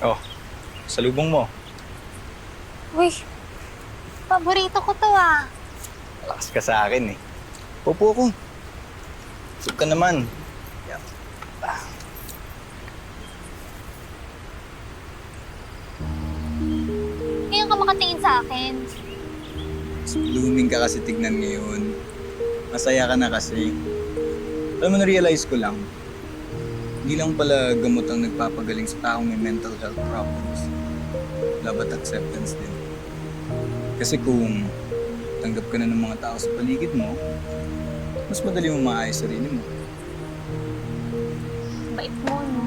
Oh, salubong mo. Uy, paborito ko to ah. Lakas ka sa akin eh. Pupo ko. Sub ka naman. Yan. Ngayon ka makatingin sa akin. Mas blooming ka kasi tignan ngayon. Masaya ka na kasi. Alam mo, na-realize ko lang, hindi lang pala gamot ang nagpapagaling sa taong may mental health problems. Love at acceptance din. Kasi kung tanggap ka na ng mga tao sa paligid mo, mas madali mo maayos sarili mo. Bait mo, no?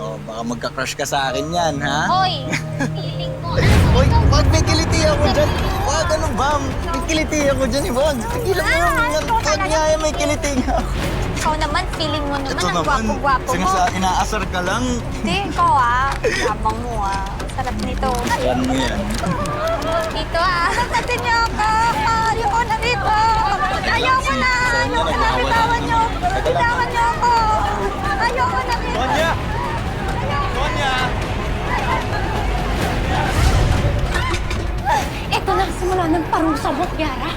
Oh, baka magka-crush ka sa akin yan, ha? Hoy, feeling ko. Hoy, wag may kiliti ako dyan. Wag, ano ba? May kiliti ako dyan, Yvonne. Tigilan mo yung wag nga yan, may kiliti nga ako. Ikaw naman, feeling mo naman, Ito ang naman, gwapo-gwapo mo. inaasar ka lang. Hindi, ikaw ah. Yabang mo ah. Sarap nito. Ayan mo yan. Dito ah. Pagkatin niyo ako. Ayoko na dito. Ayoko na. Ayoko na. Bitawan niyo. Bitawan niyo ako. Ayoko na dito. Sonia! Sonia! Ito na simula ng parusa mo, Kiara.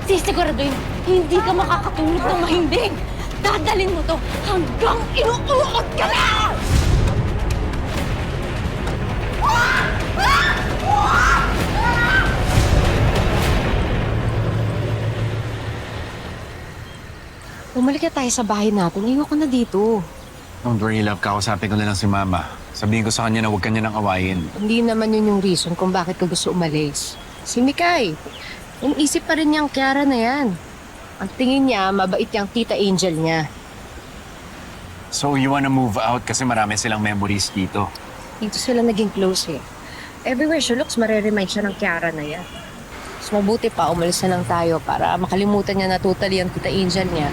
Sisiguraduhin, hindi ka makakatulog ng mahimbing. Dadalin mo to hanggang inuuot ka na! Bumalik na tayo sa bahay natin. Iwan ko na dito. Don't worry, love. Kakausapin ko na lang si Mama. Sabihin ko sa kanya na huwag kanya nang awayin. Hindi naman yun yung reason kung bakit ka gusto umalis. Si Mikay, inisip pa rin niyang Kiara na yan. Ang tingin niya, mabait yung tita Angel niya. So, you wanna move out kasi marami silang memories dito. Dito sila naging close eh. Everywhere she looks, mareremind siya ng Kiara na yan. Mas mabuti pa, umalis na lang tayo para makalimutan niya na totally ang tita Angel niya.